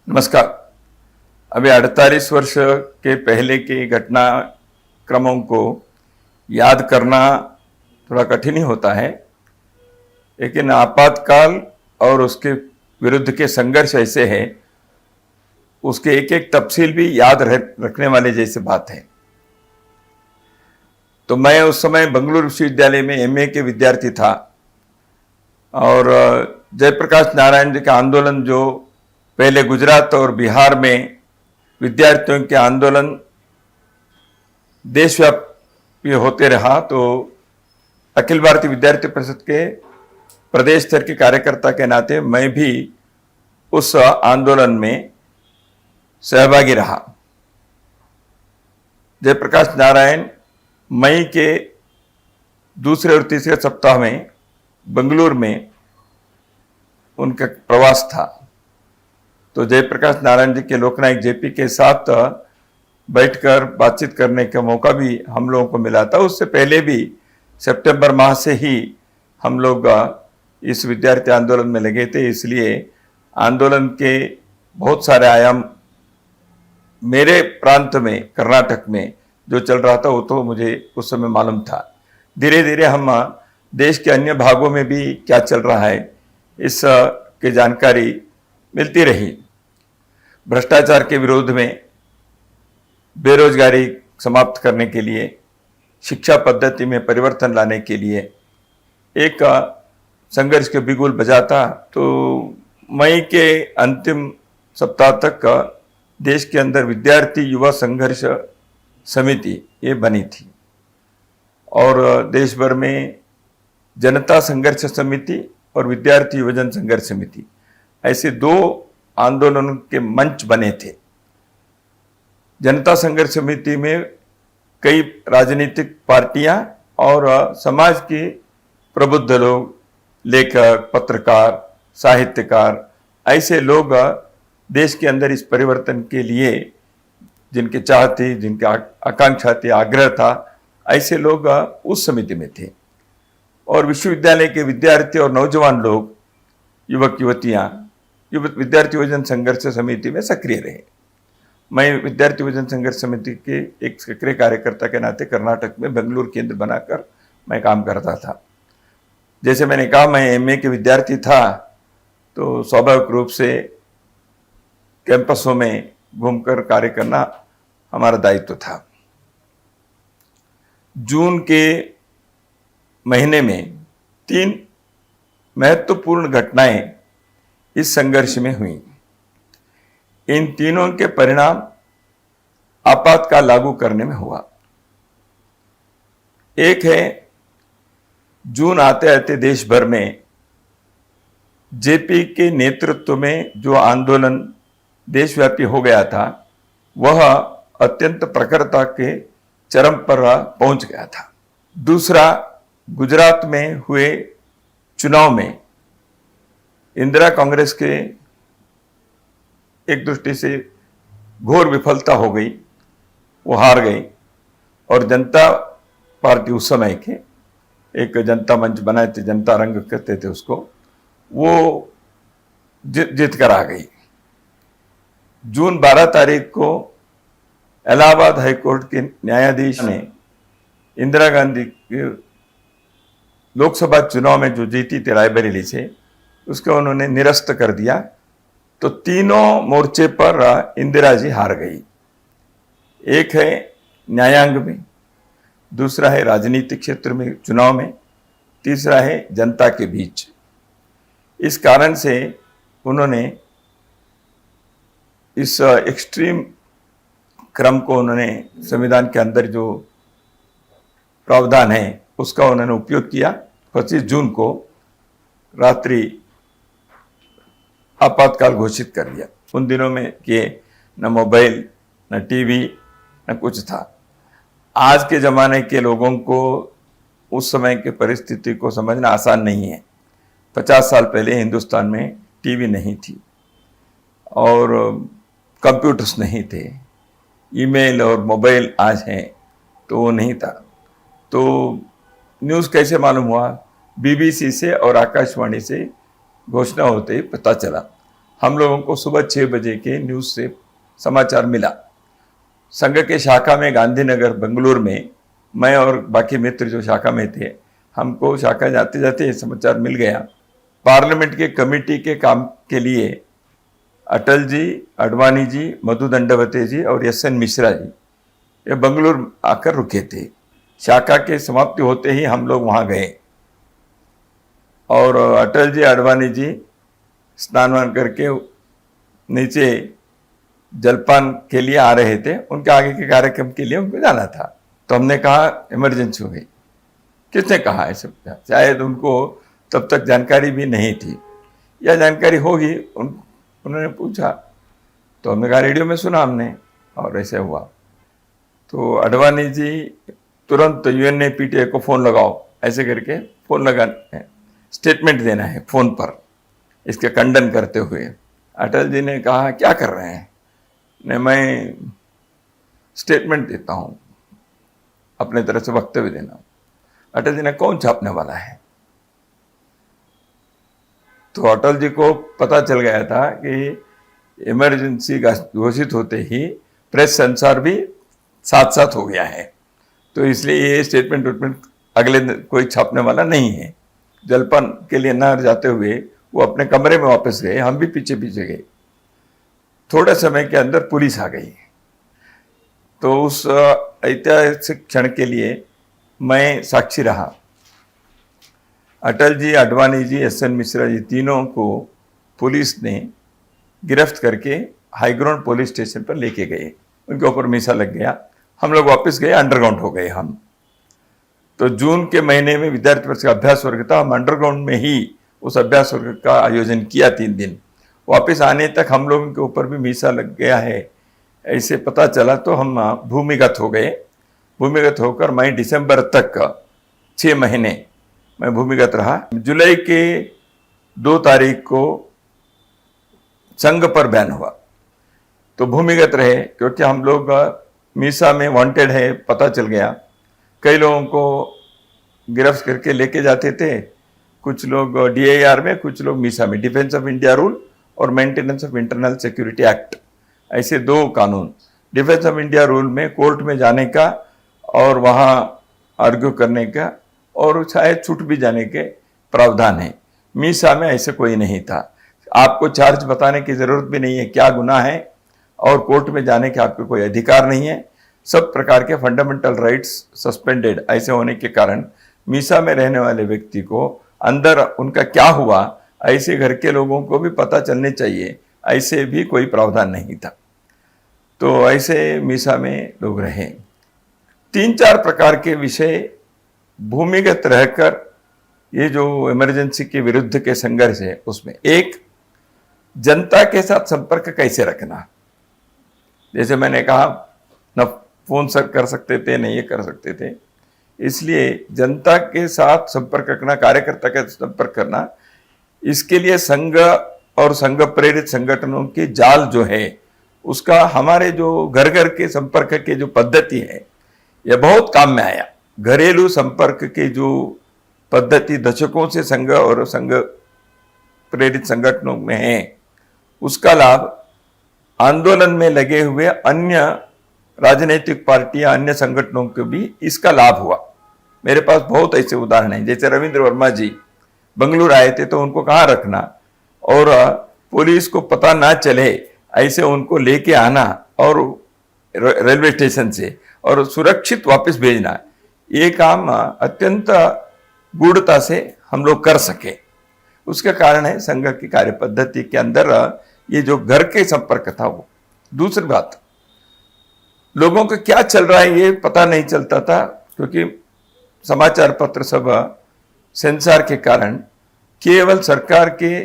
नमस्कार। अभी 48 वर्ष के पहले की घटनाक्रमों को याद करना थोड़ा कठिन ही होता है, लेकिन आपातकाल और उसके विरुद्ध के संघर्ष ऐसे हैं, उसके एक एक तफसील भी याद रखने वाले जैसे बात है। तो मैं उस समय बंगलुरु विश्वविद्यालय में एमए के विद्यार्थी था और जयप्रकाश नारायण जी का आंदोलन जो पहले गुजरात और बिहार में विद्यार्थियों के आंदोलन देशव्यापी होते रहा, तो अखिल भारतीय विद्यार्थी परिषद के प्रदेश स्तर के कार्यकर्ता के नाते मैं भी उस आंदोलन में सहभागी रहा। जयप्रकाश नारायण मई के दूसरे और तीसरे सप्ताह में बेंगलुरु में उनका प्रवास था। तो जयप्रकाश नारायण जी के लोकनायक जेपी के साथ बैठकर बातचीत करने का मौका भी हम लोगों को मिला था। उससे पहले भी सितंबर माह से ही हम लोग इस विद्यार्थी आंदोलन में लगे थे, इसलिए आंदोलन के बहुत सारे आयाम मेरे प्रांत में कर्नाटक में जो चल रहा था वो तो मुझे उस समय मालूम था। धीरे धीरे हम देश के अन्य भागों में भी क्या चल रहा है इस की जानकारी मिलती रही। भ्रष्टाचार के विरोध में, बेरोजगारी समाप्त करने के लिए, शिक्षा पद्धति में परिवर्तन लाने के लिए एक संघर्ष के बिगुल बजाता। तो मई के अंतिम सप्ताह तक देश के अंदर विद्यार्थी युवा संघर्ष समिति ये बनी थी और देश भर में जनता संघर्ष समिति और विद्यार्थी युवजन संघर्ष समिति ऐसे दो आंदोलनों के मंच बने थे। जनता संघर्ष समिति में कई राजनीतिक पार्टियां और समाज के प्रबुद्ध लोग, लेखक, पत्रकार, साहित्यकार, ऐसे लोग देश के अंदर इस परिवर्तन के लिए जिनके चाह थी, जिनके आकांक्षा थी, आग्रह था, ऐसे लोग उस समिति में थे। और विश्वविद्यालय के विद्यार्थी और नौजवान लोग, युवक युवतियां विद्यार्थी युवजन संघर्ष समिति में सक्रिय रहे। मैं विद्यार्थी युवजन संघर्ष समिति के एक सक्रिय कार्यकर्ता के नाते कर्नाटक में बेंगलुरु केंद्र बनाकर मैं काम करता था। जैसे मैंने कहा, मैं एमए के विद्यार्थी था, तो स्वाभाविक रूप से कैंपसों में घूमकर कार्य करना हमारा दायित्व था। जून के महीने में 3 महत्वपूर्ण घटनाएं इस संघर्ष में हुई। इन तीनों के परिणाम आपातकाल लागू करने में हुआ। एक है, जून आते आते देश भर में जेपी के नेतृत्व में जो आंदोलन देशव्यापी हो गया था वह अत्यंत प्रखरता के चरम पर पहुंच गया था। दूसरा, गुजरात में हुए चुनाव में इंदिरा कांग्रेस के एक दृष्टि से घोर विफलता हो गई, वो हार गई और जनता पार्टी उस समय के एक जनता मंच बनाए थे, जनता रंग कहते थे उसको, वो जीत कर आ गई। जून 12 तारीख को इलाहाबाद हाईकोर्ट के न्यायाधीश ने इंदिरा गांधी के लोकसभा चुनाव में जो जीती थी रायबरेली से, उसको उन्होंने निरस्त कर दिया। तो तीनों मोर्चे पर इंदिरा जी हार गई। एक है न्यायांग में, दूसरा है राजनीतिक क्षेत्र में चुनाव में, तीसरा है जनता के बीच। इस कारण से उन्होंने इस एक्सट्रीम क्रम को उन्होंने संविधान के अंदर जो प्रावधान है उसका उन्होंने उपयोग किया। 25 जून को रात्रि आपातकाल घोषित कर दिया। उन दिनों में कि न मोबाइल, न टीवी, न कुछ था। आज के ज़माने के लोगों को उस समय की परिस्थिति को समझना आसान नहीं है। 50 साल पहले हिंदुस्तान में टीवी नहीं थी और कंप्यूटर्स नहीं थे, ईमेल और मोबाइल आज हैं तो वो नहीं था। तो न्यूज़ कैसे मालूम हुआ? बीबीसी से और आकाशवाणी से घोषणा होते ही पता चला। हम लोगों को सुबह 6 बजे के न्यूज़ से समाचार मिला। संघ के शाखा में गांधीनगर बेंगलुरु में मैं और बाकी मित्र जो शाखा में थे, हमको शाखा जाते जाते समाचार मिल गया। पार्लियामेंट के कमेटी के काम के लिए अटल जी, अडवाणी जी, मधु दंडवते जी और एस.एन. मिश्रा जी ये बेंगलुरु आकर रुके थे। शाखा के समाप्ति होते ही हम लोग वहाँ गए और अटल जी, अडवाणी जी स्नान वान करके नीचे जलपान के लिए आ रहे थे। उनके आगे के कार्यक्रम के लिए उनको जाना था। तो हमने कहा इमरजेंसी हो गई। किसने कहा ऐसे? शायद उनको तब तक जानकारी भी नहीं थी या जानकारी होगी, उन्होंने पूछा। तो हमने कहा रेडियो में सुना हमने और ऐसे हुआ। तो अडवाणी जी तुरंत UNAPTA को फ़ोन लगाओ, ऐसे करके फ़ोन लगाना, स्टेटमेंट देना है फ़ोन पर इसके खंडन करते हुए। अटल जी ने कहा क्या कर रहे हैं? ने मैं स्टेटमेंट देता हूँ, अपने तरफ से वक्तव्य देना। अटल जी ने कौन छापने वाला है? तो अटल जी को पता चल गया था कि इमरजेंसी घोषित होते ही प्रेस संसार भी साथ साथ हो गया है, तो इसलिए ये स्टेटमेंट अगले दिन कोई छापने वाला नहीं है। जलपान के लिए न जाते हुए वो अपने कमरे में वापस गए, हम भी पीछे पीछे गए। थोड़े समय के अंदर पुलिस आ गई। तो उस ऐतिहासिक क्षण के लिए मैं साक्षी रहा। अटल जी, अडवाणी जी, एस.एन. मिश्रा जी तीनों को पुलिस ने गिरफ्त करके हाईग्राउंड पुलिस स्टेशन पर लेके गए। उनके ऊपर मीसा लग गया। हम लोग वापस गए, अंडरग्राउंड हो गए हम। तो जून के महीने में विद्यार्थी परिषद का अभ्यास वर्ग था, हम अंडरग्राउंड में ही उस अभ्यास वर्ग का आयोजन किया 3 दिन। वापस आने तक हम लोगों के ऊपर भी मीसा लग गया है ऐसे पता चला, तो हम भूमिगत हो गए। भूमिगत होकर मैं दिसंबर तक 6 महीने मैं भूमिगत रहा। जुलाई के 2 तारीख को संघ पर बैन हुआ, तो भूमिगत रहे, क्योंकि हम लोग मीसा में वांटेड है पता चल गया। कई लोगों को गिरफ्त करके लेके जाते थे, कुछ लोग DIR में, कुछ लोग मीसा में। डिफेंस ऑफ इंडिया रूल और maintenance of internal security act, ऐसे 2 कानून। डिफेंस ऑफ इंडिया रूल में कोर्ट में जाने का और वहाँ आर्ग्यू करने का और शायद छूट भी जाने के प्रावधान है। मीसा में ऐसे कोई नहीं था। आपको चार्ज बताने की जरूरत भी नहीं है, क्या गुनाह है, और कोर्ट में जाने के आपको कोई अधिकार नहीं है। सब प्रकार के फंडामेंटल राइट्स सस्पेंडेड ऐसे होने के कारण मीसा में रहने वाले व्यक्ति को अंदर उनका क्या हुआ ऐसे घर के लोगों को भी पता चलने चाहिए, ऐसे भी कोई प्रावधान नहीं था। तो ऐसे मीसा में लोग रहे। 3-4 प्रकार के विषय भूमिगत रहकर ये जो इमरजेंसी के विरुद्ध के संघर्ष है उसमें, एक जनता के साथ संपर्क कैसे रखना। जैसे मैंने कहा न फोन सर कर सकते थे, न ये कर सकते थे, इसलिए जनता के साथ संपर्क रखना, कार्यकर्ता के संपर्क करना, इसके लिए संघ और संघ प्रेरित संगठनों के जाल जो है उसका हमारे जो घर घर के संपर्क के जो पद्धति है यह बहुत काम में आया। घरेलू संपर्क के जो पद्धति दशकों से संघ और संघ प्रेरित संगठनों में है, उसका लाभ आंदोलन में लगे हुए अन्य राजनीतिक पार्टियां, अन्य संगठनों को भी इसका लाभ हुआ। मेरे पास बहुत ऐसे उदाहरण हैं। जैसे रविंद्र वर्मा जी बेंगलुरु आए थे तो उनको कहाँ रखना और पुलिस को पता ना चले ऐसे उनको लेके आना और रेलवे स्टेशन से और सुरक्षित वापस भेजना, ये काम अत्यंत गूढ़ता से हम लोग कर सके। उसका कारण है संघ की कार्य पद्धति के अंदर ये जो घर के संपर्क था वो। दूसरी बात, लोगों को क्या चल रहा है ये पता नहीं चलता था, क्योंकि समाचार पत्र सब सेंसर के कारण केवल सरकार के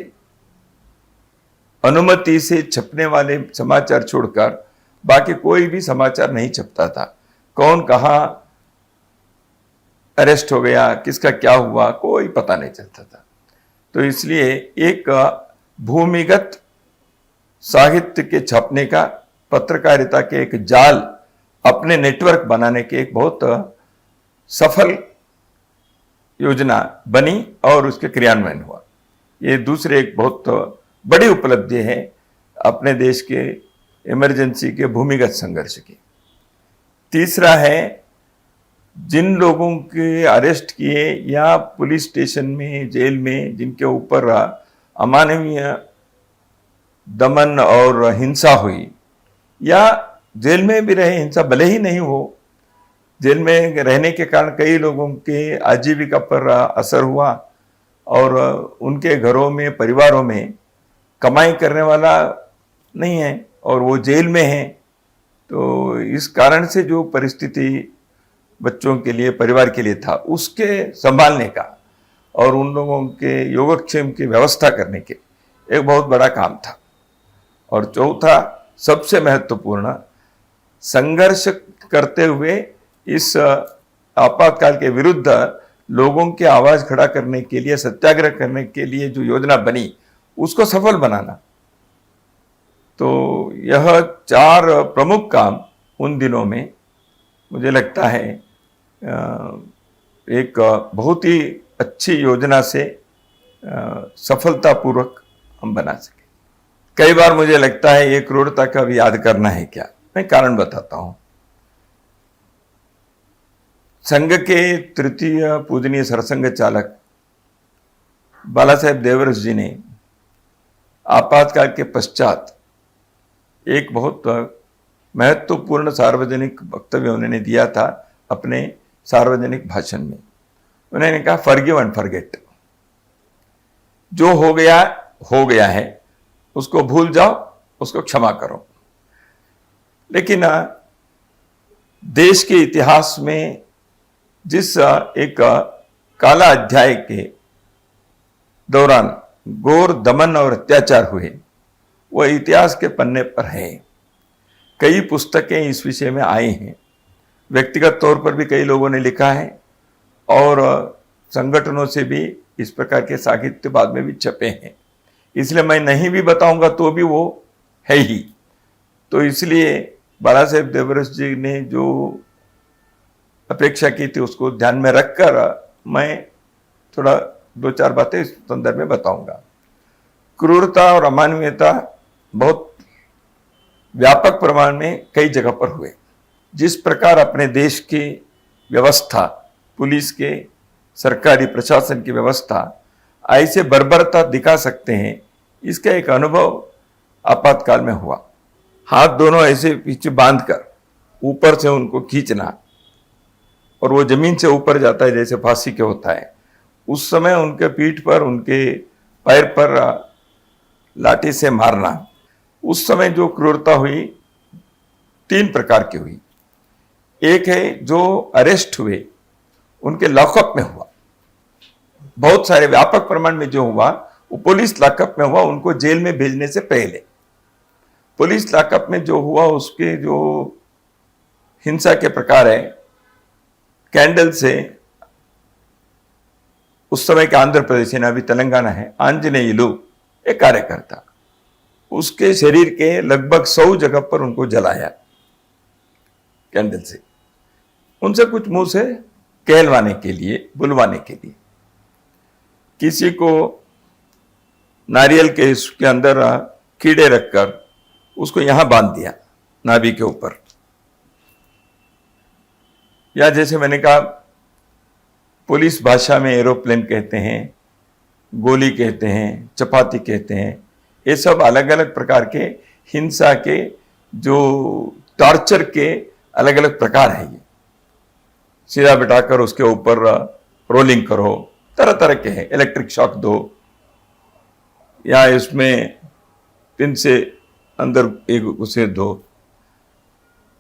अनुमति से छपने वाले समाचार छोड़कर बाकी कोई भी समाचार नहीं छपता था। कौन कहाँ अरेस्ट हो गया, किसका क्या हुआ, कोई पता नहीं चलता था। तो इसलिए एक भूमिगत साहित्य के छपने का, पत्रकारिता के एक जाल अपने नेटवर्क बनाने के एक बहुत सफल योजना बनी और उसके क्रियान्वयन हुआ। ये दूसरे एक बहुत बड़ी उपलब्धि है अपने देश के इमरजेंसी के भूमिगत संघर्ष की। तीसरा है, जिन लोगों के अरेस्ट किए या पुलिस स्टेशन में, जेल में जिनके ऊपर अमानवीय दमन और हिंसा हुई, या जेल में भी रहे, हिंसा भले ही नहीं हो, जेल में रहने के कारण कई लोगों के आजीविका पर असर हुआ और उनके घरों में, परिवारों में कमाई करने वाला नहीं है और वो जेल में है। तो इस कारण से जो परिस्थिति बच्चों के लिए, परिवार के लिए था, उसके संभालने का और उन लोगों के योगक्षेम की व्यवस्था करने के एक बहुत बड़ा काम था। और चौथा, सबसे महत्वपूर्ण, संघर्ष करते हुए इस आपातकाल के विरुद्ध लोगों की आवाज खड़ा करने के लिए, सत्याग्रह करने के लिए जो योजना बनी, उसको सफल बनाना। तो यह 4 प्रमुख काम उन दिनों में मुझे लगता है एक बहुत ही अच्छी योजना से सफलतापूर्वक हम बना सके। कई बार मुझे लगता है ये क्रूरता का भी याद करना है क्या। मैं कारण बताता हूं। संघ के तृतीय पूजनीय सरसंघ चालक बाला साहेब देवरस जी ने आपातकाल के पश्चात एक बहुत महत्वपूर्ण सार्वजनिक वक्तव्य उन्होंने दिया था अपने सार्वजनिक भाषण में। उन्होंने कहा, फॉरगिव एंड फॉरगेट, जो हो गया है, उसको भूल जाओ, उसको क्षमा करो। लेकिन देश के इतिहास में जिस एक काला अध्याय के दौरान घोर दमन और अत्याचार हुए, वह इतिहास के पन्ने पर है। कई पुस्तकें इस विषय में आई हैं, व्यक्तिगत तौर पर भी कई लोगों ने लिखा है और संगठनों से भी इस प्रकार के साहित्य बाद में भी छपे हैं। इसलिए मैं नहीं भी बताऊंगा तो भी वो है ही। तो इसलिए बाला साहेब देवरस जी ने जो अपेक्षा की थी उसको ध्यान में रखकर मैं थोड़ा 2-4 बातें इस संदर्भ में बताऊंगा। क्रूरता और अमानवीयता बहुत व्यापक प्रमाण में कई जगह पर हुए। जिस प्रकार अपने देश की व्यवस्था, पुलिस के, सरकारी प्रशासन की व्यवस्था ऐसे बर्बरता दिखा सकते हैं, इसका एक अनुभव आपातकाल में हुआ। हाथ दोनों ऐसे पीछे बांधकर ऊपर से उनको खींचना और वो जमीन से ऊपर जाता है जैसे फांसी के होता है। उस समय उनके पीठ पर, उनके पैर पर लाठी से मारना। उस समय जो क्रूरता हुई 3 प्रकार की हुई। एक है जो अरेस्ट हुए उनके लॉकअप में हुआ, बहुत सारे व्यापक प्रमाण में जो हुआ वो पुलिस लॉकअप में हुआ, उनको जेल में भेजने से पहले। पुलिस लॉकअप में जो हुआ उसके जो हिंसा के प्रकार है, कैंडल से, उस समय के आंध्र प्रदेश है, अभी तेलंगाना है, आंजनेयुलु एक कार्यकर्ता, उसके शरीर के लगभग 100 जगह पर उनको जलाया कैंडल से, उनसे कुछ मुंह से कहलवाने के लिए, बुलवाने के लिए। किसी को नारियल के इसके अंदर कीड़े रखकर उसको यहां बांध दिया नाभि के ऊपर, या जैसे मैंने कहा पुलिस भाषा में एरोप्लेन कहते हैं, गोली कहते हैं, चपाती कहते हैं, ये सब अलग अलग प्रकार के हिंसा के, जो टॉर्चर के अलग अलग प्रकार है। ये सीधा बिठाकर उसके ऊपर रोलिंग करो, तरह तरह के हैं, इलेक्ट्रिक शॉक दो, या इसमें पिन से अंदर एक उसे दो।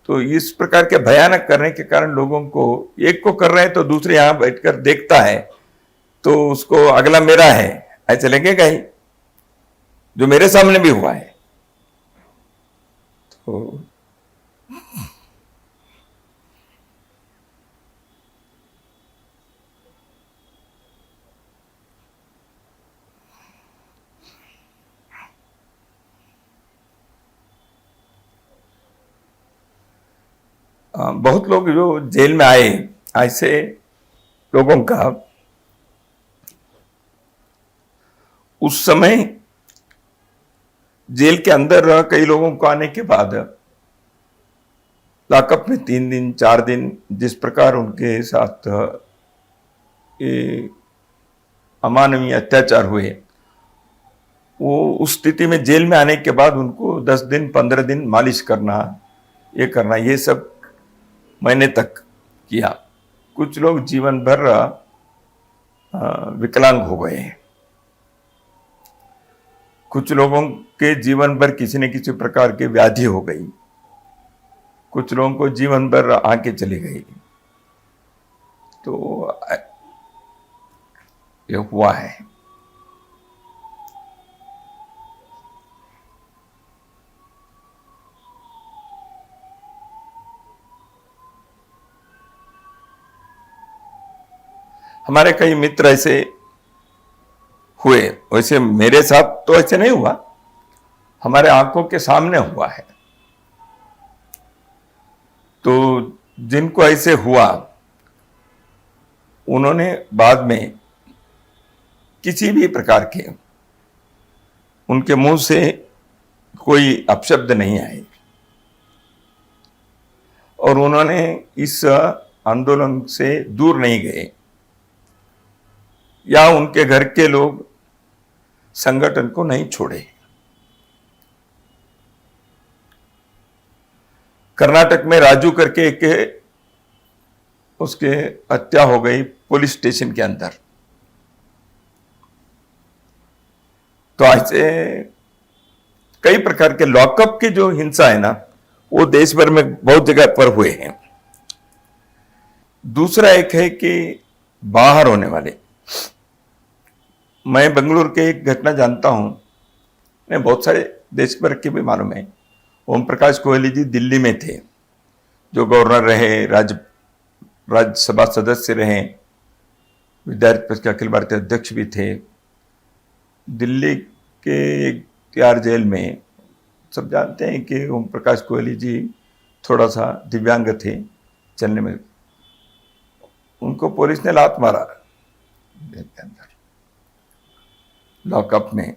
तो इस प्रकार के भयानक करने के कारण लोगों को, एक को कर रहे हैं तो दूसरे यहां बैठकर देखता है तो उसको अगला मेरा है ऐसे लगेगा ही, जो मेरे सामने भी हुआ है। तो बहुत लोग जो जेल में आए, ऐसे लोगों का उस समय जेल के अंदर रह कई लोगों को आने के बाद लॉकअप में 3 दिन 4 दिन जिस प्रकार उनके साथ ये अमानवीय अत्याचार हुए, वो उस स्थिति में जेल में आने के बाद उनको 10 दिन 15 दिन मालिश करना, ये सब महीने तक किया। कुछ लोग जीवन भर विकलांग हो गए हैं। कुछ लोगों के जीवन भर किसी न किसी प्रकार की व्याधि हो गई। कुछ लोगों को जीवन भर आंखें चली गई। तो ये हुआ है। हमारे कई मित्र ऐसे हुए, वैसे मेरे साथ तो ऐसे नहीं हुआ, हमारे आंखों के सामने हुआ है। तो जिनको ऐसे हुआ उन्होंने बाद में किसी भी प्रकार के उनके मुंह से कोई अपशब्द नहीं आए और उन्होंने इस आंदोलन से दूर नहीं गए या उनके घर के लोग संगठन को नहीं छोड़े। कर्नाटक में राजू करके एक उसके हत्या हो गई पुलिस स्टेशन के अंदर। तो ऐसे कई प्रकार के लॉकअप की जो हिंसा है ना, वो देश भर में बहुत जगह पर हुए हैं। दूसरा एक है कि बाहर होने वाले, मैं बेंगलुरु के एक घटना जानता हूं, मैं बहुत सारे देश भर के भी मालूम है। ओम प्रकाश कोहली जी दिल्ली में थे, जो गवर्नर रहे, राज्यसभा सदस्य रहे, विद्यार्थी परिषद के अखिल भारतीय अध्यक्ष भी थे। दिल्ली के एक तिहाड़ जेल में सब जानते हैं कि ओम प्रकाश कोहली जी थोड़ा सा दिव्यांग थे चलने में। उनको पुलिस ने लात मारा जेल के अंदर, लॉकअप में।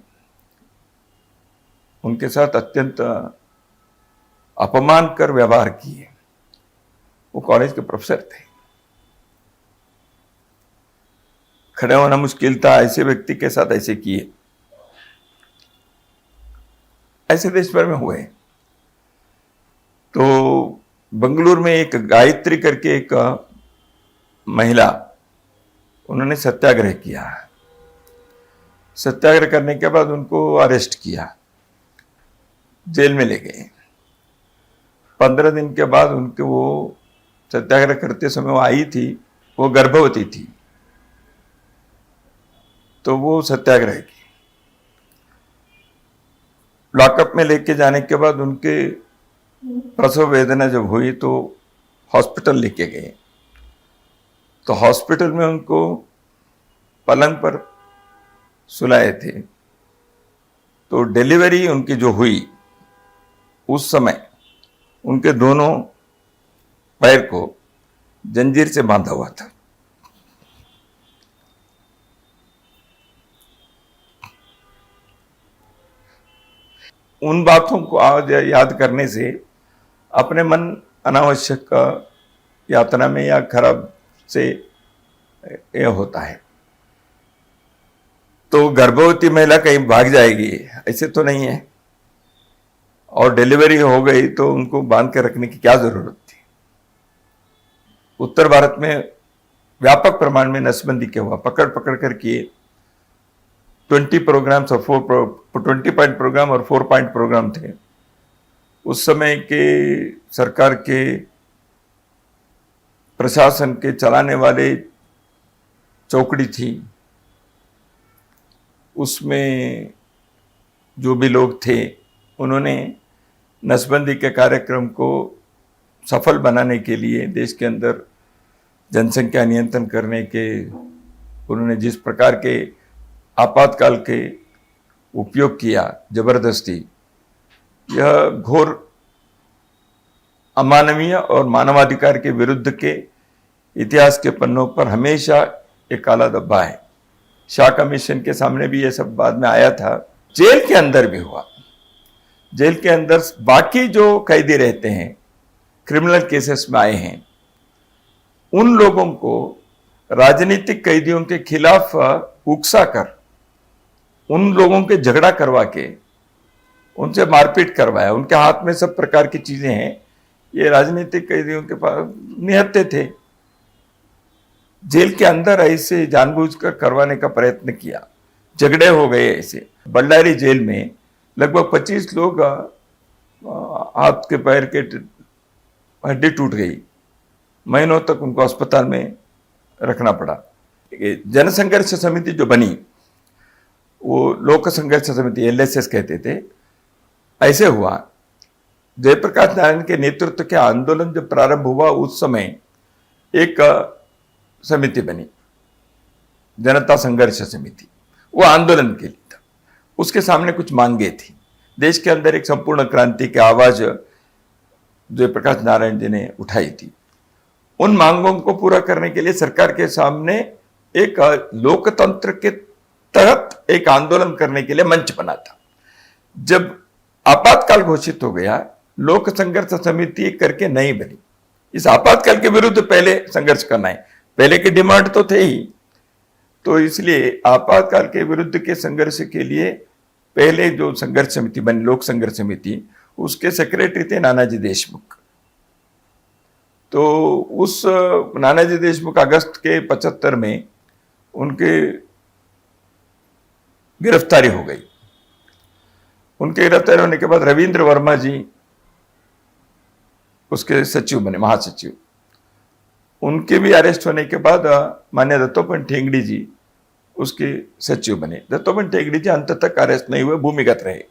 उनके साथ अत्यंत अपमानकर व्यवहार किए। वो कॉलेज के प्रोफेसर थे, खड़े होना मुश्किल था, ऐसे व्यक्ति के साथ ऐसे किए। ऐसे देश भर में हुए। तो बेंगलुरु में एक गायत्री करके एक महिला, उन्होंने सत्याग्रह किया। सत्याग्रह करने के बाद उनको अरेस्ट किया, जेल में ले गए। 15 दिन के बाद उनके वो सत्याग्रह करते समय वो आई थी, वो गर्भवती थी, तो वो सत्याग्रह की। लॉकअप में लेके जाने के बाद उनके प्रसव वेदना जब हुई तो हॉस्पिटल लेके गए। तो हॉस्पिटल में उनको पलंग पर सुलाए थे। तो डिलीवरी उनकी जो हुई उस समय उनके दोनों पैर को जंजीर से बांधा हुआ था। उन बातों को आज याद करने से अपने मन अनावश्यक यातना में या खराब से यह होता है। तो गर्भवती महिला कहीं भाग जाएगी ऐसे तो नहीं है, और डिलीवरी हो गई तो उनको बांध के रखने की क्या जरूरत थी। उत्तर भारत में व्यापक प्रमाण में नसबंदी क्या हुआ, पकड़ पकड़ कर किए। 20 प्रोग्राम्स और 20 पॉइंट प्रोग्राम और 4 पॉइंट प्रोग्राम थे। उस समय के सरकार के प्रशासन के चलाने वाले चौकड़ी थी, उसमें जो भी लोग थे उन्होंने नसबंदी के कार्यक्रम को सफल बनाने के लिए देश के अंदर जनसंख्या नियंत्रण करने के उन्होंने जिस प्रकार के आपातकाल के उपयोग किया, जबरदस्ती, यह घोर अमानवीय और मानवाधिकार के विरुद्ध के इतिहास के पन्नों पर हमेशा एक काला धब्बा है। शाह कमीशन के सामने भी यह सब बाद में आया था, जेल के अंदर भी हुआ। जेल के अंदर बाकी जो कैदी रहते हैं, क्रिमिनल केसेस में आए हैं, उन लोगों को राजनीतिक कैदियों के खिलाफ उकसा कर, उन लोगों के झगड़ा करवा के उनसे मारपीट करवाया। उनके हाथ में सब प्रकार की चीजें हैं। ये राजनीतिक कैदियों के पास निहत्थे थे। जेल के अंदर ऐसे जानबूझकर करवाने का प्रयत्न किया, झगड़े हो गए ऐसे। बल्लारी जेल में लगभग 25 लोग हाथ के पैर के हड्डी टूट गई, महीनों तक उनको अस्पताल में रखना पड़ा। जनसंघर्ष समिति जो बनी, वो लोक संघर्ष समिति, LSS कहते थे। ऐसे हुआ, जयप्रकाश नारायण के नेतृत्व के आंदोलन जब प्रारंभ हुआ उस समय एक समिति बनी, जनता संघर्ष समिति। वो आंदोलन के लिए था। उसके सामने कुछ मांगे थी। देश के अंदर एक संपूर्ण क्रांति की आवाज जयप्रकाश नारायण जी ने उठाई थी। उन मांगों को पूरा करने के लिए सरकार के सामने एक लोकतंत्र के तहत एक आंदोलन करने के लिए मंच बना था। जब आपातकाल घोषित हो गया, लोक संघर्ष समिति करके नहीं बनी। इस आपातकाल के विरुद्ध पहले संघर्ष करना है, पहले की डिमांड तो थे ही। तो इसलिए आपातकाल के विरुद्ध के संघर्ष के लिए पहले जो संघर्ष समिति बनी, लोक संघर्ष समिति, उसके सेक्रेटरी थे नानाजी देशमुख। तो उस नानाजी देशमुख अगस्त के 75 में उनके गिरफ्तारी हो गई। उनके गिरफ्तारी होने के बाद रविंद्र वर्मा जी उसके सचिव बने, महासचिव। उनके भी अरेस्ट होने के बाद माननीय दत्तोपंत ठेंगड़ी जी उसके सचिव बने। दत्तोपंत ठेंगड़ी जी अंत तक अरेस्ट नहीं हुए, भूमिगत रहे।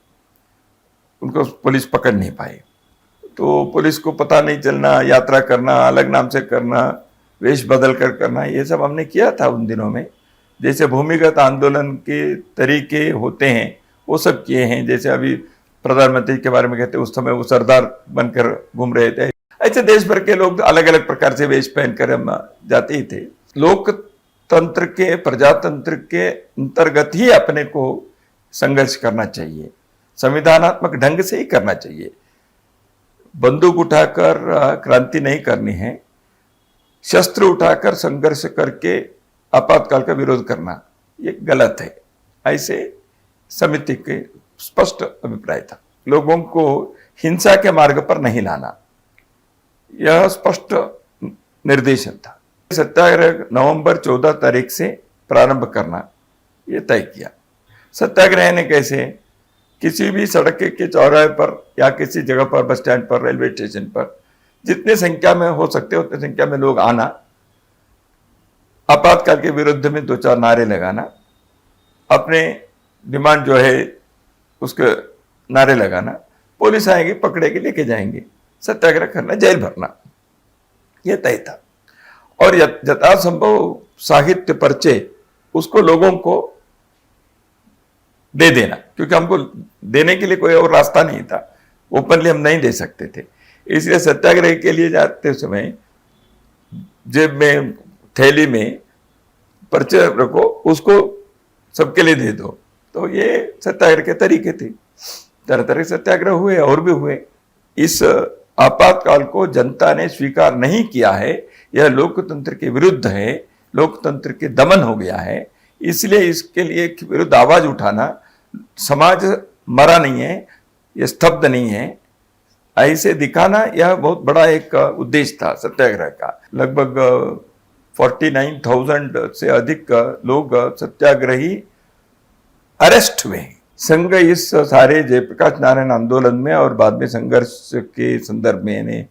उनको पुलिस पकड़ नहीं पाई। तो पुलिस को पता नहीं चलना, यात्रा करना, अलग नाम से करना, वेश बदल कर करना, ये सब हमने किया था उन दिनों में। जैसे भूमिगत आंदोलन के तरीके होते हैं वो सब किए हैं। जैसे अभी प्रधानमंत्री के बारे में कहते हैं, उस समय वो सरदार बनकर घूम रहे थे। ऐसे देश भर के लोग अलग अलग प्रकार से वेश पहनकर हम जाते ही थे। लोकतंत्र के, प्रजातंत्र के अंतर्गत ही अपने को संघर्ष करना चाहिए, संविधानात्मक ढंग से ही करना चाहिए। बंदूक उठाकर क्रांति नहीं करनी है, शस्त्र उठाकर संघर्ष करके आपातकाल का विरोध करना ये गलत है। ऐसे समिति के स्पष्ट अभिप्राय था। लोगों को हिंसा के मार्ग पर नहीं लाना, यह स्पष्ट निर्देशन था। सत्याग्रह नवंबर 14 तारीख से प्रारंभ करना यह तय किया। सत्याग्रह ने कैसे, किसी भी सड़क के चौराहे पर या किसी जगह पर, बस स्टैंड पर, रेलवे स्टेशन पर, जितने संख्या में हो सकते उतने संख्या में लोग आना, आपातकाल के विरुद्ध में 2-4 नारे लगाना, अपने डिमांड जो है उसके नारे लगाना, पुलिस आएगी, पकड़ेगी, लेके जाएंगे, सत्याग्रह करना, जेल भरना, यह तय था। और यथासंभव साहित्य पर्चे उसको लोगों को दे देना, क्योंकि हमको देने के लिए कोई और रास्ता नहीं था, ओपनली हम नहीं दे सकते थे। इसलिए सत्याग्रह के लिए जाते समय जेब में, थैली में पर्चे रखो, उसको सबके लिए दे दो। तो ये सत्याग्रह के तरीके थे। तरह तरह के सत्याग्रह हुए और भी हुए। इस आपातकाल को जनता ने स्वीकार नहीं किया है, यह लोकतंत्र के विरुद्ध है, लोकतंत्र के दमन हो गया है। इसलिए इसके लिए विरुद्ध आवाज उठाना, समाज मरा नहीं है, यह स्तब्ध नहीं है, ऐसे दिखाना, यह बहुत बड़ा एक उद्देश्य था सत्याग्रह का। लगभग 49,000 से अधिक लोग सत्याग्रही अरेस्ट हुए। संघ इस सारे जयप्रकाश नारायण आंदोलन में और बाद में संघर्ष के संदर्भ में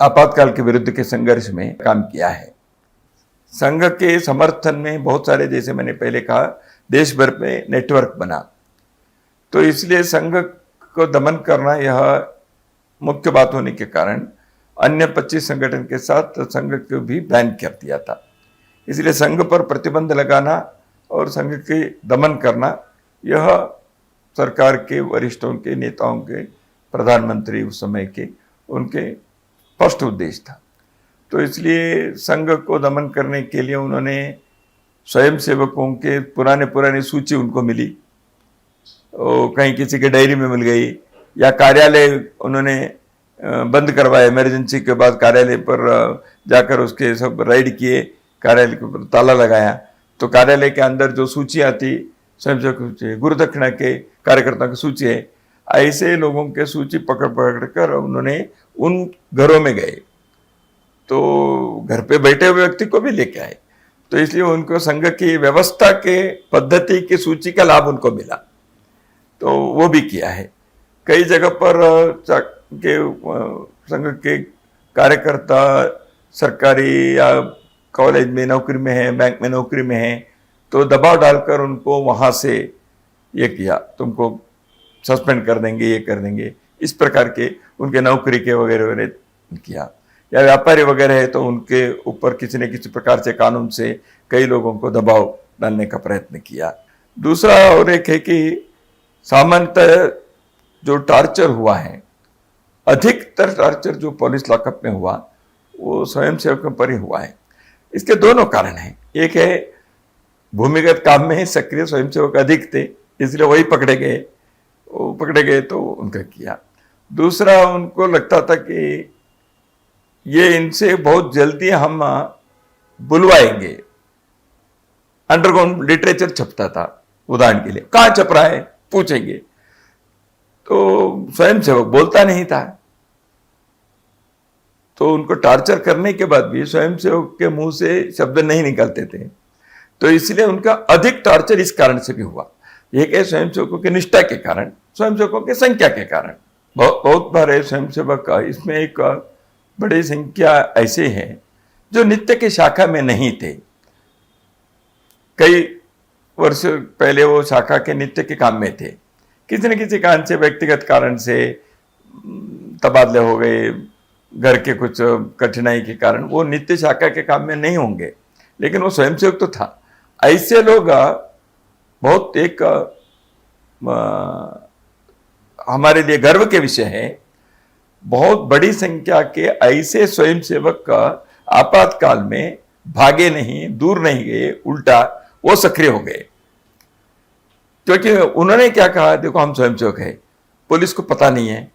आपातकाल के विरुद्ध के संघर्ष में काम किया है। संघ के समर्थन में बहुत सारे, जैसे मैंने पहले कहा, देश भर में नेटवर्क बना। तो इसलिए संघ को दमन करना यह मुख्य बात होने के कारण अन्य 25 संगठन के साथ संघ को भी बैन कर दिया था। इसलिए संघ पर प्रतिबंध लगाना और संघ के दमन करना, यह सरकार के वरिष्ठों के, नेताओं के, प्रधानमंत्री उस समय के, उनके स्पष्ट उद्देश्य था। तो इसलिए संघ को दमन करने के लिए उन्होंने स्वयंसेवकों के पुराने सूची उनको मिली, कहीं किसी के डायरी में मिल गई, या कार्यालय उन्होंने बंद करवाया, इमरजेंसी के बाद कार्यालय पर जाकर उसके सब राइड किए, कार्यालय के ऊपर ताला लगाया, तो कार्यालय के अंदर जो सूचियां थी, स्वयंसेवक सूची, गुरुदक्षिणा के कार्यकर्ताओं की सूची है, ऐसे लोगों के सूची पकड़ पकड़ कर उन्होंने उन घरों में गए, तो घर पे बैठे हुए व्यक्ति को भी लेके आए। तो इसलिए उनको संघ की व्यवस्था के पद्धति की सूची का लाभ उनको मिला, तो वो भी किया है। कई जगह पर संघ के कार्यकर्ता सरकारी या कॉलेज में नौकरी में है, बैंक में नौकरी में है, तो दबाव डालकर उनको वहां से ये किया, तुमको सस्पेंड कर देंगे, ये कर देंगे, इस प्रकार के उनके नौकरी के वगैरह वगैरह किया। या व्यापारी वगैरह है तो उनके ऊपर किसी न किसी प्रकार से कानून से कई लोगों को दबाव डालने का प्रयत्न किया। दूसरा और एक है कि सामान्यतः जो टार्चर हुआ है, अधिकतर टार्चर जो पुलिस लॉकअप में हुआ वो स्वयंसेवकों पर ही हुआ है। इसके दोनों कारण हैं। एक है भूमिगत काम में सक्रिय स्वयंसेवक अधिक थे, इसलिए वही पकड़े गए, वो पकड़े गए तो उनका किया। दूसरा, उनको लगता था कि ये इनसे बहुत जल्दी हम बुलवाएंगे। अंडरग्राउंड लिटरेचर छपता था, उदाहरण के लिए, कहां छप रहा है पूछेंगे, तो स्वयंसेवक बोलता नहीं था, तो उनको टार्चर करने के बाद भी स्वयंसेवक के मुंह से शब्द नहीं निकलते थे, तो इसलिए उनका अधिक टार्चर इस कारण से भी हुआ। एक है स्वयंसेवकों की निष्ठा के कारण, स्वयंसेवकों की संख्या के कारण। बहुत बार है स्वयंसेवक का, इसमें एक बड़ी संख्या ऐसे हैं जो नित्य की शाखा में नहीं थे, कई वर्ष पहले वो शाखा के नित्य के काम में थे, किसी न किसी कारण से, व्यक्तिगत कारण से तबादले हो गए, घर के कुछ कठिनाई के कारण वो नित्य शाखा के काम में नहीं होंगे, लेकिन वो स्वयंसेवक तो था। ऐसे लोग बहुत एक हमारे लिए गर्व के विषय है, बहुत बड़ी संख्या के ऐसे स्वयंसेवक का आपातकाल में भागे नहीं, दूर नहीं गए, उल्टा वो सक्रिय हो गए, क्योंकि उन्होंने क्या कहा, देखो हम स्वयंसेवक है, पुलिस को पता नहीं है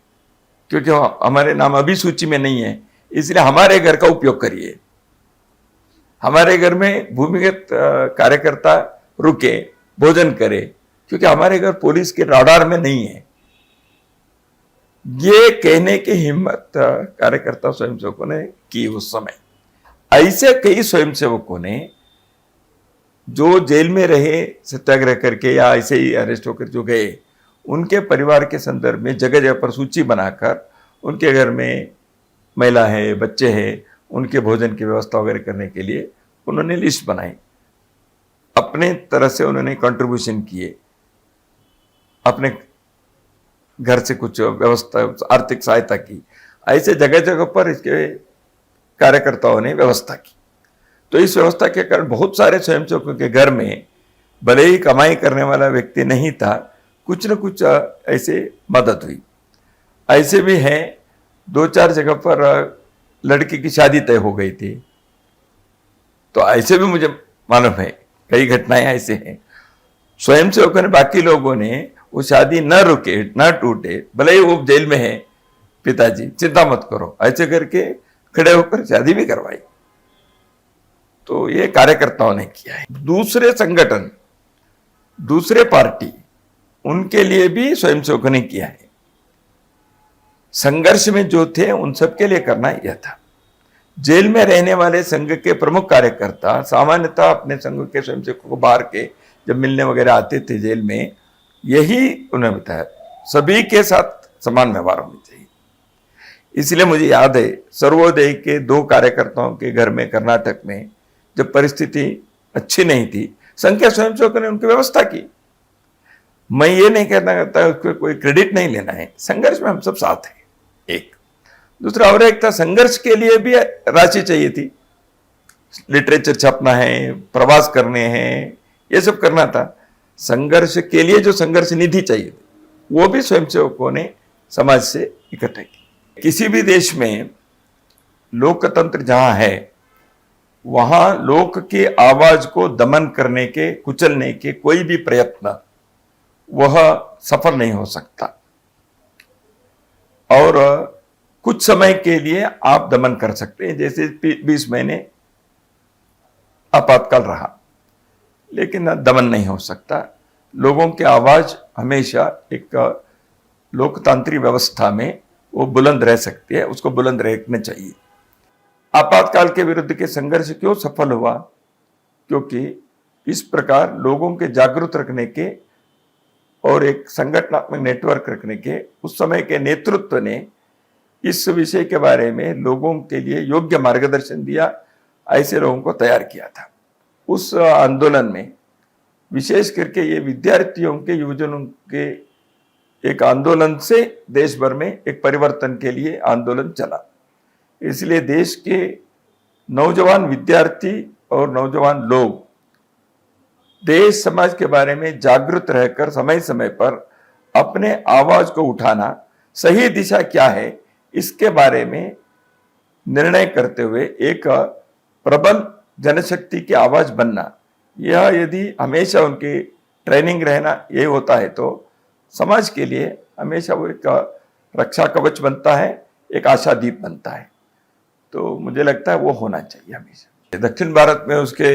क्योंकि हमारे नाम अभी सूची में नहीं है, इसलिए हमारे घर का उपयोग करिए, हमारे घर में भूमिगत कार्यकर्ता रुके, भोजन करे, क्योंकि हमारे घर पुलिस के राडार में नहीं है। ये कहने की हिम्मत कार्यकर्ता स्वयंसेवकों ने की उस समय। ऐसे कई स्वयंसेवकों ने जो जेल में रहे सत्याग्रह करके या ऐसे ही अरेस्ट होकर जो गए, उनके परिवार के संदर्भ में जगह जगह पर सूची बनाकर उनके घर में महिला है, बच्चे हैं, उनके भोजन की व्यवस्था वगैरह करने के लिए उन्होंने लिस्ट बनाई, अपने तरह से उन्होंने कंट्रीब्यूशन किए, अपने घर से कुछ व्यवस्था, आर्थिक सहायता की। ऐसे जगह जगह पर इसके कार्यकर्ताओं ने व्यवस्था की। तो इस व्यवस्था के कारण बहुत सारे स्वयंसेवकों के घर में भले ही कमाई करने वाला व्यक्ति नहीं था, कुछ न कुछ ऐसे मदद हुई। ऐसे भी हैं, 2-4 जगह पर लड़की की शादी तय हो गई थी, तो ऐसे भी मुझे मालूम है, कई घटनाएं ऐसे हैं। स्वयंसेवकों ने, बाकी लोगों ने वो शादी न रुके, न टूटे, भले ही वो जेल में है, पिताजी चिंता मत करो, ऐसे करके खड़े होकर शादी भी करवाई। तो ये कार्यकर्ताओं ने किया है। दूसरे संगठन, दूसरे पार्टी, उनके लिए भी स्वयंसेवकों ने किया है। संघर्ष में जो थे उन सबके लिए करना यह था। जेल में रहने वाले संघ के प्रमुख कार्यकर्ता सामान्यतः अपने संघ के स्वयंसेवकों को बाहर के जब मिलने वगैरह आते थे जेल में, यही उन्होंने बताया, सभी के साथ समान व्यवहार होना चाहिए। इसलिए मुझे याद है, सर्वोदय के 2 कार्यकर्ताओं के घर में कर्नाटक में जब परिस्थिति अच्छी नहीं थी, संघ के स्वयंसेवकों ने उनकी व्यवस्था की। मैं ये नहीं कहना चाहता, उसको कोई क्रेडिट नहीं लेना है, संघर्ष में हम सब साथ हैं। एक दूसरा और एक था, संघर्ष के लिए भी राशि चाहिए थी, लिटरेचर छपना है, प्रवास करने हैं, ये सब करना था। संघर्ष के लिए जो संघर्ष निधि चाहिए थी, वो भी स्वयंसेवकों ने समाज से इकट्ठा की। किसी भी देश में लोकतंत्र जहां है, वहां लोक की आवाज को दमन करने के, कुचलने के कोई भी प्रयत्न वह सफल नहीं हो सकता। और कुछ समय के लिए आप दमन कर सकते हैं, जैसे 20 महीने आपातकाल रहा, लेकिन दमन नहीं हो सकता। लोगों की आवाज हमेशा एक लोकतांत्रिक व्यवस्था में वो बुलंद रह सकती है, उसको बुलंद रहना चाहिए। आपातकाल के विरुद्ध के संघर्ष क्यों सफल हुआ? क्योंकि इस प्रकार लोगों के जागरूक रखने के और एक संगठनात्मक नेटवर्क रखने के उस समय के नेतृत्व ने इस विषय के बारे में लोगों के लिए योग्य मार्गदर्शन दिया, ऐसे लोगों को तैयार किया था। उस आंदोलन में विशेष करके ये विद्यार्थियों के, युवजनों के एक आंदोलन से देश भर में एक परिवर्तन के लिए आंदोलन चला। इसलिए देश के नौजवान विद्यार्थी और नौजवान लोग देश समाज के बारे में जागरूक रहकर समय समय पर अपने आवाज को उठाना, सही दिशा क्या है इसके बारे में निर्णय करते हुए एक प्रबल जनशक्ति की आवाज बनना, यह यदि हमेशा उनकी ट्रेनिंग रहना ये होता है तो समाज के लिए हमेशा वो एक रक्षा कवच बनता है, एक आशादीप बनता है। तो मुझे लगता है वो होना चाहिए हमेशा। दक्षिण भारत में उसके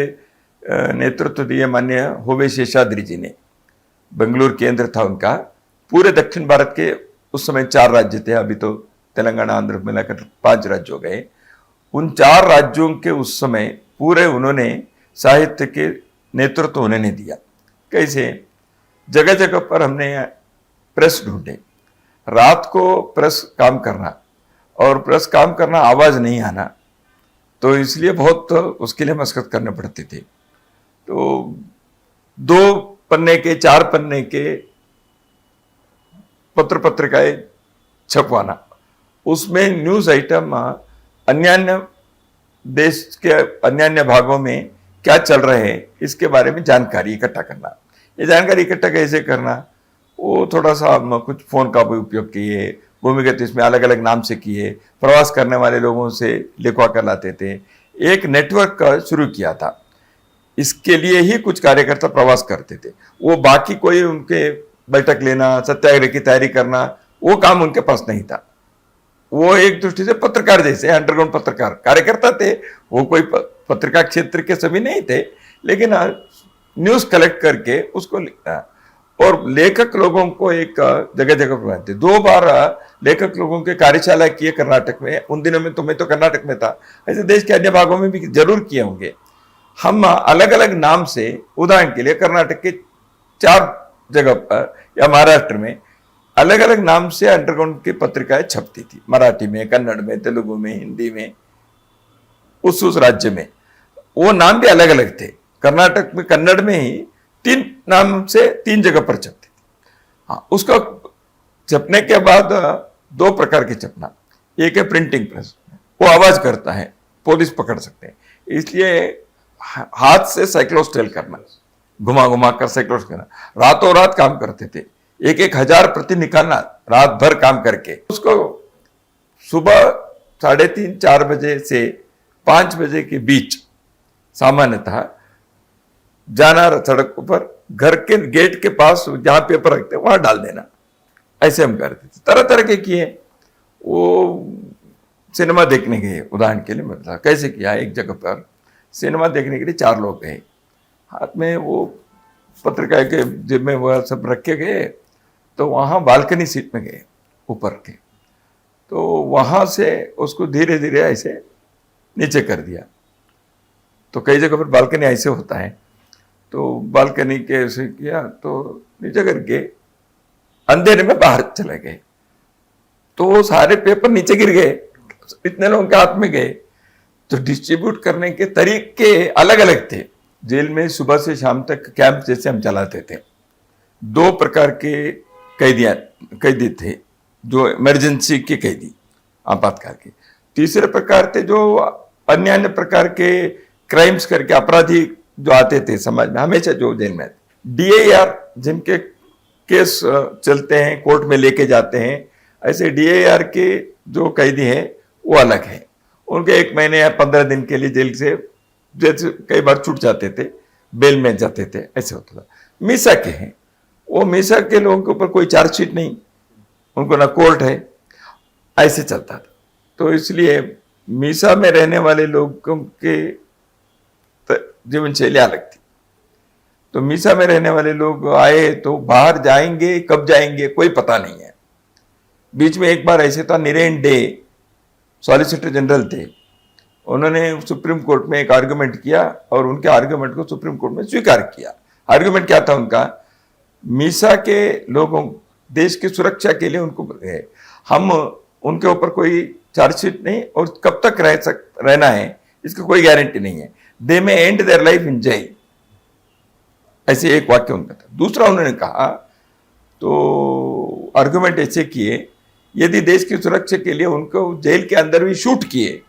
नेतृत्व दिए माननीय होवे शेषाद्री जी ने, बेंगलुरु केंद्र था उनका। पूरे दक्षिण भारत के उस समय 4 राज्य थे, अभी तो तेलंगाना आंध्र मिलाकर 5 राज्य हो गए। उन 4 राज्यों के उस समय पूरे उन्होंने साहित्य के नेतृत्व उन्होंने दिया। कैसे? जगह जगह पर हमने प्रेस ढूंढे, रात को प्रेस काम करना, और प्रेस काम करना आवाज नहीं आना, तो इसलिए बहुत उसके लिए मशक्कत करने पड़ती थी। तो 2 पन्ने के 4 पन्ने के पत्र पत्रिकाएं छपवाना, उसमें न्यूज आइटम अन्य देश के अन्य भागों में क्या चल रहे हैं इसके बारे में जानकारी इकट्ठा करना। ये जानकारी इकट्ठा कैसे करना, वो थोड़ा सा हम कुछ फोन का भी उपयोग किए, भूमिगत इसमें अलग अलग नाम से किए, प्रवास करने वाले लोगों से लिखवा कर लाते थे, एक नेटवर्क का शुरू किया था। इसके लिए ही कुछ कार्यकर्ता प्रवास करते थे, वो बाकी कोई उनके बैठक लेना, सत्याग्रह की तैयारी करना, वो काम उनके पास नहीं था। वो एक दृष्टि से पत्रकार जैसे अंडरग्राउंड पत्रकार कार्यकर्ता थे, वो कोई पत्रिका क्षेत्र के सभी नहीं थे, लेकिन न्यूज कलेक्ट करके उसको लिखना। और लेखक लोगों को एक जगह जगह पर थे। 2 बार लेखक लोगों के कार्यशाला किए कर्नाटक में। उन दिनों में तो मैं तो कर्नाटक में था, ऐसे देश के अन्य भागों में भी जरूर किए होंगे। हम अलग अलग नाम से, उदाहरण के लिए कर्नाटक के 4 जगह पर या महाराष्ट्र में अलग अलग नाम से अंडरग्राउंड की पत्रिकाएं छपती थी, मराठी में, कन्नड़ में, तेलुगु में, हिंदी में। उस राज्य में वो नाम भी अलग अलग थे। कर्नाटक में कन्नड़ में ही 3 नाम से 3 जगह पर छपती थी। हाँ, उसका छपने के बाद 2 प्रकार के छपना, एक है प्रिंटिंग प्रेस, वो आवाज करता है, पुलिस पकड़ सकते हैं, इसलिए हाथ से साइक्लोस्टेल करना, घुमा घुमा कर साइक्लोस्टेल करना, रातों रात काम करते थे, 1,000 प्रति निकालना रात भर काम करके। उसको सुबह 3:30-4 बजे से 5 बजे के बीच सामान्यतः जाना, सड़क पर घर के गेट के पास जहां पेपर रखते वहां डाल देना, ऐसे हम करते थे। तरह तरह के किए। वो सिनेमा देखने गए, उदाहरण के लिए मैं बता कैसे किया। एक जगह पर सिनेमा देखने के लिए 4 लोग गए, हाथ में वो पत्रिका के जेब में वह सब रखे गए, तो वहां बालकनी सीट में गए ऊपर के, तो वहां से उसको धीरे धीरे ऐसे नीचे कर दिया। तो कई जगह पर बालकनी ऐसे होता है, तो बालकनी के ऐसे किया तो नीचे करके अंधेरे में बाहर चले गए, तो वो सारे पेपर नीचे गिर गए, इतने लोगों के हाथ में गए। तो डिस्ट्रीब्यूट करने के तरीके अलग अलग थे। जेल में सुबह से शाम तक कैंप जैसे हम चलाते थे। 2 प्रकार के कैदी थे, जो इमरजेंसी के कैदी, आपातकाल के। तीसरे प्रकार थे जो अन्य प्रकार के क्राइम्स करके अपराधी जो आते थे समाज में, हमेशा जो जेल में DAR, जिनके केस चलते हैं, कोर्ट में लेके जाते हैं, ऐसे DAR के जो कैदी हैं वो अलग है। उनके 1 महीने या 15 दिन के लिए जेल से जैसे कई बार छूट जाते थे, बेल में जाते थे, ऐसे होता था। मीसा के हैं वो मीसा के लोगों के ऊपर कोई चार्जशीट नहीं, उनको ना कोर्ट है, ऐसे चलता था। तो इसलिए मीसा में रहने वाले लोगों के जीवन शैली अलग थी। तो मीसा में रहने वाले लोग आए तो बाहर जाएंगे, कब जाएंगे कोई पता नहीं है। बीच में एक बार ऐसे था, नीरेन डे सॉलिसिटर जनरल थे, उन्होंने सुप्रीम कोर्ट में एक आर्गुमेंट किया और उनके आर्गुमेंट को सुप्रीम कोर्ट में स्वीकार किया। आर्गुमेंट क्या था उनका, मीसा के लोगों देश की सुरक्षा के लिए उनको हम उनके ऊपर कोई चार्जशीट नहीं और कब तक रहना है इसकी कोई गारंटी नहीं है, they may end their life in jail, ऐसे एक वाक्य उनका था। दूसरा उन्होंने कहा, तो आर्गुमेंट ऐसे किए, यदि देश की सुरक्षा के लिए उनको जेल के अंदर भी शूट किए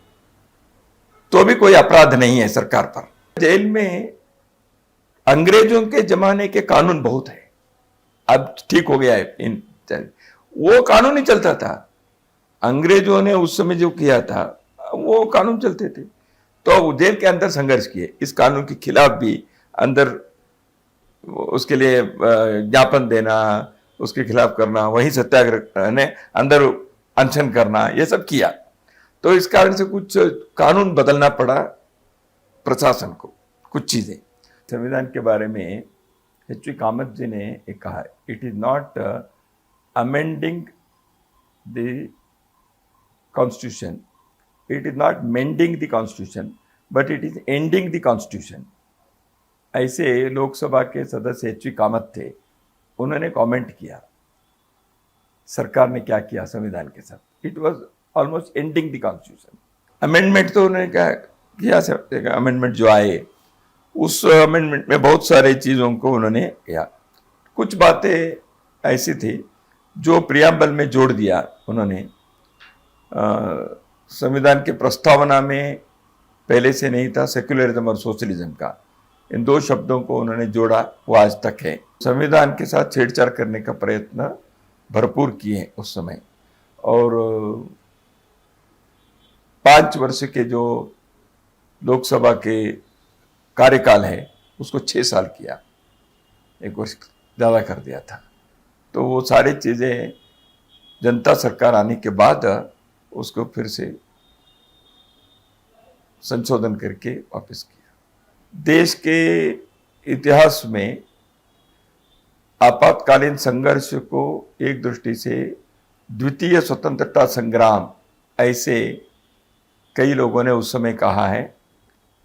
तो भी कोई अपराध नहीं है सरकार पर। जेल में अंग्रेजों के जमाने के कानून बहुत है, अब ठीक हो गया है, वो कानून ही चलता था। अंग्रेजों ने उस समय जो किया था वो कानून चलते थे, तो जेल के अंदर संघर्ष किए, इस कानून के खिलाफ भी अंदर उसके लिए ज्ञापन देना, उसके खिलाफ करना, वहीं सत्याग्रह ने अंदर अनशन करना, ये सब किया। तो इस कारण से कुछ कानून बदलना पड़ा प्रशासन को, कुछ चीजें। संविधान के बारे में एच वी कामत जी ने एक कहा, it is not amending the constitution, it is not mending the constitution, but it is ending the constitution. ऐसे लोकसभा के सदस्य एच वी कामत थे, उन्होंने कमेंट किया सरकार ने क्या किया संविधान के साथ, it was almost ending the constitution. Amendment तो उन्होंने क्या किया, अमेंडमेंट जो आए उस अमेंडमेंट में बहुत सारे चीज़ों को उन्होंने किया। कुछ बातें ऐसी थी जो प्रियम्बल में जोड़ दिया उन्होंने, संविधान के प्रस्तावना में पहले से नहीं था, सेक्युलरिज्म और सोशलिज्म का, इन दो शब्दों को उन्होंने जोड़ा, वो आज तक है। संविधान के साथ छेड़छाड़ करने का प्रयत्न भरपूर किए उस समय, और 5 वर्ष के जो लोकसभा के कार्यकाल है उसको 6 साल किया, 1 वर्ष ज़्यादा कर दिया था। तो वो सारी चीज़ें जनता सरकार आने के बाद उसको फिर से संशोधन करके वापस किया। देश के इतिहास में आपातकालीन संघर्ष को एक दृष्टि से द्वितीय स्वतंत्रता संग्राम ऐसे कई लोगों ने उस समय कहा है,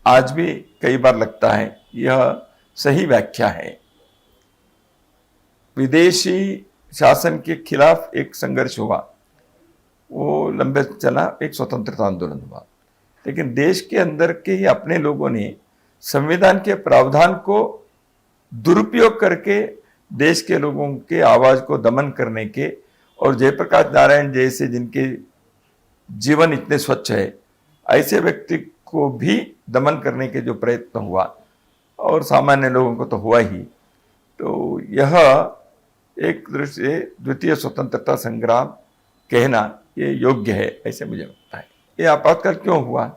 आज भी कई बार लगता है यह सही व्याख्या है। विदेशी शासन के खिलाफ एक संघर्ष हुआ, वो लंबे चला, एक स्वतंत्रता आंदोलन हुआ, लेकिन देश के अंदर के ही अपने लोगों ने संविधान के प्रावधान को दुरुपयोग करके देश के लोगों के आवाज को दमन करने के, और जयप्रकाश नारायण जैसे जिनके जीवन इतने स्वच्छ है ऐसे व्यक्ति को भी दमन करने के जो प्रयत्न हुआ, और सामान्य लोगों को तो हुआ ही, तो यह एक दृष्टि से द्वितीय स्वतंत्रता संग्राम कहना ये योग्य है, ऐसे मुझे लगता है। ये आपातकाल क्यों हुआ?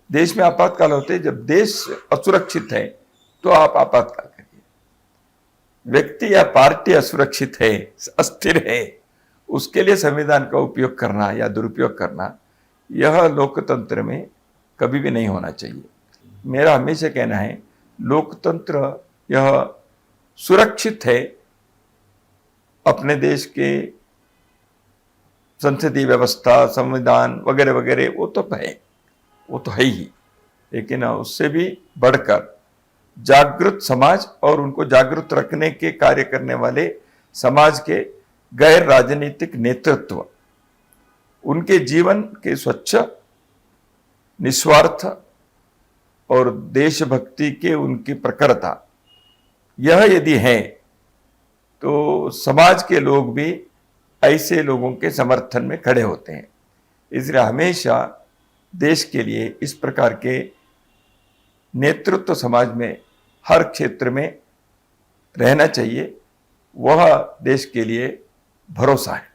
देश में आपातकाल होते जब देश असुरक्षित है तो आप आपातकाल करिए। व्यक्ति या पार्टी असुरक्षित है, अस्थिर है, उसके लिए संविधान का उपयोग करना या दुरुपयोग करना, यह लोकतंत्र में कभी भी नहीं होना चाहिए। मेरा हमेशा कहना है लोकतंत्र यह सुरक्षित है, अपने देश के संसदीय व्यवस्था, संविधान वगैरह वगैरह वो तो है ही, लेकिन उससे भी बढ़कर जागृत समाज और उनको जागृत रखने के कार्य करने वाले समाज के गैर राजनीतिक नेतृत्व, उनके जीवन के स्वच्छ, निस्वार्थ और देशभक्ति के उनकी प्रखरता, यह यदि है तो समाज के लोग भी ऐसे लोगों के समर्थन में खड़े होते हैं। इसलिए हमेशा देश के लिए इस प्रकार के नेतृत्व समाज में हर क्षेत्र में रहना चाहिए, वह देश के लिए भरोसा है।